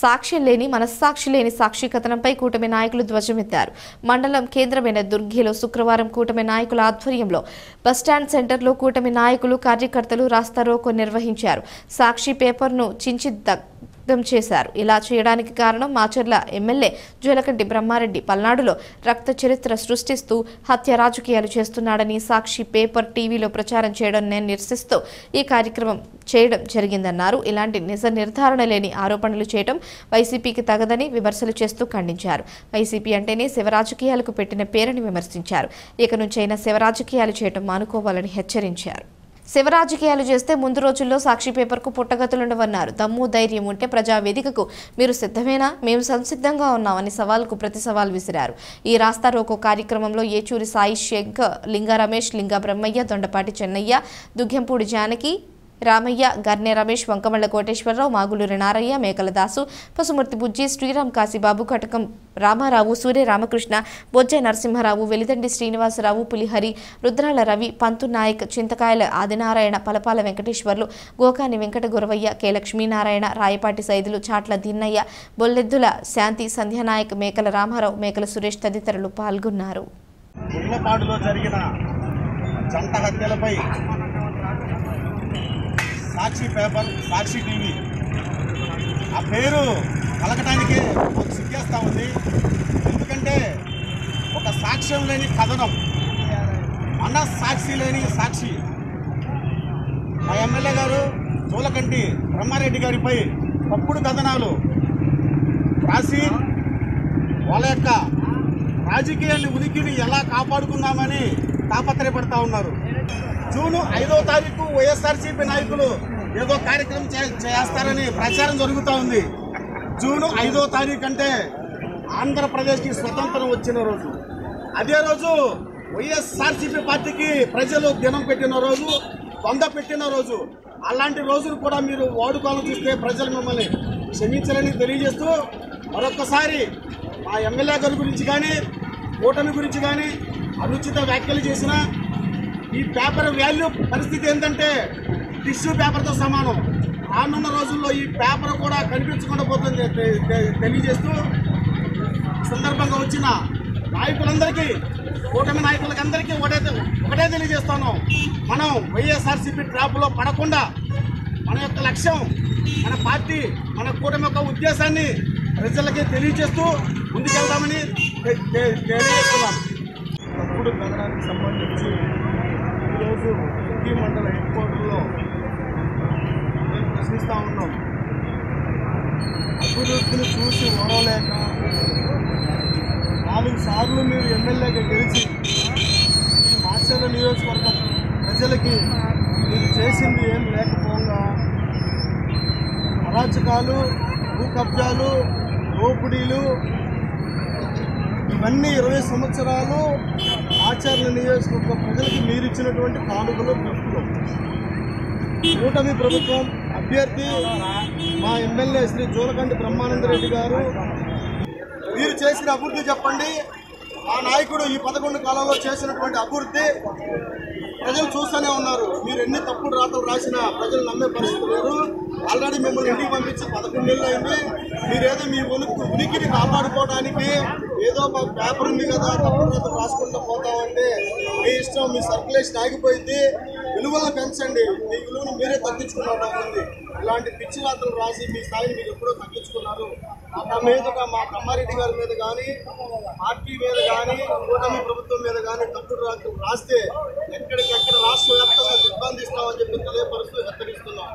సాక్ష్యం లేని మనస్సాక్షి లేని సాక్షి కథనంపై కూటమి నాయకులు ధ్వజమెత్తారు. మండలం కేంద్రమైన దుర్గిలో శుక్రవారం కూటమి నాయకుల ఆధ్వర్యంలో బస్టాండ్ సెంటర్లో కూటమి నాయకులు కార్యకర్తలు రాస్తారోకో నిర్వహించారు. సాక్షి పేపర్ను చించి చేశారు. ఇలా చేయడానికి కారణం మాచర్ల ఎమ్మెల్యే జోలకంటి బ్రహ్మారెడ్డి పల్నాడులో రక్త చరిత్ర సృష్టిస్తూ హత్య రాజకీయాలు చేస్తున్నాడని సాక్షి పేపర్ టీవీలో ప్రచారం చేయడం నిరసిస్తూ ఈ కార్యక్రమం చేయడం జరిగిందన్నారు. ఇలాంటి నిజ నిర్ధారణ లేని ఆరోపణలు చేయడం వైసీపీకి తగదని విమర్శలు చేస్తూ ఖండించారు. వైసీపీ అంటేనే శివ రాజకీయాలకు పెట్టిన పేరుని విమర్శించారు. ఇక నుంచైనా శివ రాజకీయాలు చేయడం మానుకోవాలని హెచ్చరించారు. శివ రాజకీయాలు చేస్తే ముందు రోజుల్లో సాక్షి పేపర్కు పుట్టగతులుండవన్నారు. దమ్ము ధైర్యం ఉంటే ప్రజావేదికకు మీరు సిద్ధమేనా? మేము సంసిద్ధంగా ఉన్నామని సవాల్కు ప్రతి సవాల్ విసిరారు. ఈ రాస్తారోకో కార్యక్రమంలో ఏచూరి సాయి శంకర్, లింగా రమేష్, లింగా బ్రహ్మయ్య, దొండపాటి చెన్నయ్య, దుగ్గెంపూడి జానకి, రామయ్య, గర్నె రమేష్, వంకమళ్ల కోటేశ్వరరావు, మాగులూరి నారయ్య, మేకల దాసు, పసుమూర్తి బుజ్జి, శ్రీరామ్ కాశీబాబు, కటకం రామారావు, సూర్య రామకృష్ణ, బొజ్జ నరసింహారావు, వెలిదండి శ్రీనివాసరావు, పులిహరి, రుద్రాల రవి, పంతు నాయక్, చింతకాయల ఆదినారాయణ, పలపాల వెంకటేశ్వర్లు, గోకాని వెంకట గురవయ్య, కె లక్ష్మీనారాయణ, రాయపాటి సైదులు, చాట్ల దిన్నయ్య, బొల్లెద్దుల శాంతి, సంధ్యానాయక్, మేకల రామారావు, మేకల సురేష్ తదితరులు పాల్గొన్నారు. సాక్షి పేపర్, సాక్షి టీవీ ఆ పేరు కలకటానికి ఒక సిగ్గేస్తూ ఉంది. ఎందుకంటే ఒక సాక్ష్యం లేని కథనం, మనస్సాక్షి లేని సాక్షి. మా ఎమ్మెల్యే గారు జోలకంటి బ్రహ్మారెడ్డి గారిపై తప్పుడు కథనాలు రాసి వాళ్ళ యొక్క రాజకీయాన్ని ఉనికిని ఎలా కాపాడుకున్నామని తాపత్రయపడతా ఉన్నారు. జూన్ 5వ తారీఖు వైఎస్ఆర్సీపీ నాయకులు ఏదో కార్యక్రమం చేస్తారని ప్రచారం జరుగుతూ ఉంది. జూన్ 5వ తారీఖు అంటే ఆంధ్రప్రదేశ్కి స్వతంత్రం వచ్చిన రోజు. అదే రోజు వైఎస్ఆర్సీపీ పార్టీకి ప్రజలు దినం పెట్టిన రోజు, వంద పెట్టిన రోజు. అలాంటి రోజును కూడా మీరు వాడుకోవాలని చూస్తే ప్రజలు మిమ్మల్ని క్షమించాలని తెలియజేస్తూ మరొకసారి మా ఎమ్మెల్యే గారి గురించి కానీ కూటమి గురించి కానీ అనుచిత వ్యాఖ్యలు చేసిన ఈ పేపర్ వాల్యూ పరిస్థితి ఏంటంటే టిష్యూ పేపర్తో సమానం. రానున్న రోజుల్లో ఈ పేపర్ కూడా కనిపించకుండా పోతుంది తెలియజేస్తూ సందర్భంగా వచ్చిన నాయకులందరికీ, కూటమి నాయకులకి అందరికీ ఒకటే తెలియజేస్తాను. మనం వైఎస్ఆర్సీపీ ట్రాప్లో పడకుండా మన యొక్క లక్ష్యం, మన పార్టీ, మన కూటమి యొక్క ఉద్దేశాన్ని ప్రజలకి తెలియజేస్తూ ముందుకెళ్దామని తెలియజేస్తున్నాం. తప్పుడు కథనానికి సంబంధించి ఈరోజు దుర్గి మండల హెడ్ క్వార్టర్లో మేము ప్రశ్నిస్తూ ఉన్నాం. అభివృద్ధిని చూసి ఓడలేక 4 సార్లు మీరు ఎమ్మెల్యేగా గెలిచి ఈ మాచర్ల నియోజకవర్గం ప్రజలకి మీరు చేసింది ఏం లేకపోగా అరాచకాలు, భూ కబ్జాలు, దోపిడీలు ఇవన్నీ 20 సంవత్సరాలు ఆచరణ నియోజకవర్గ ప్రజలకు మీరు ఇచ్చినటువంటి కానుకలు, గిఫ్ట్లు. కూటమి ప్రభుత్వం అభ్యర్థి మా ఎమ్మెల్యే శ్రీ జోలకంటి బ్రహ్మానందరెడ్డి గారు, మీరు చేసిన అభివృద్ధి చెప్పండి. ఆ నాయకుడు ఈ 11 కాలంలో చేసినటువంటి అభివృద్ధి ప్రజలు చూస్తూనే ఉన్నారు. మీరు ఎన్ని తప్పుడు రాతలు రాసినా ప్రజలు నమ్మే పరిస్థితి లేదు. ఆల్రెడీ మిమ్మల్ని ఇంటికి పంపించి 11 నెలలు అయింది. మీరేదో మీ ఉనికిని కాపాడుకోవడానికి ఏదో ఒక పేపర్ ఉంది కదా తప్పుడు రాతలు రాసుకుంటూ పోతామంటే మీ ఇష్టం, మీ సర్క్యులేషన్ ఆగిపోయింది. విలువలను పెంచండి, మీ విలువను మీరే తగ్గించుకున్నట్టు అవుతుంది. ఇలాంటి పిచ్చి రాతలు రాసి మీ స్థాయిని మీరు ఎప్పుడో తగ్గించుకున్నారు. మా మీదుగా, మా బ్రహ్మారెడ్డి గారి మీద కానీ, పార్టీ మీద కానీ, కూటమి ప్రభుత్వం మీద కానీ తప్పుడు రాతలు రాస్తే ఎక్కడికెక్కడ రాష్ట్ర వ్యాప్తంగా దిగ్బంధిస్తామని చెప్పి తెలియపరుస్తూ హెచ్చరిస్తున్నాం.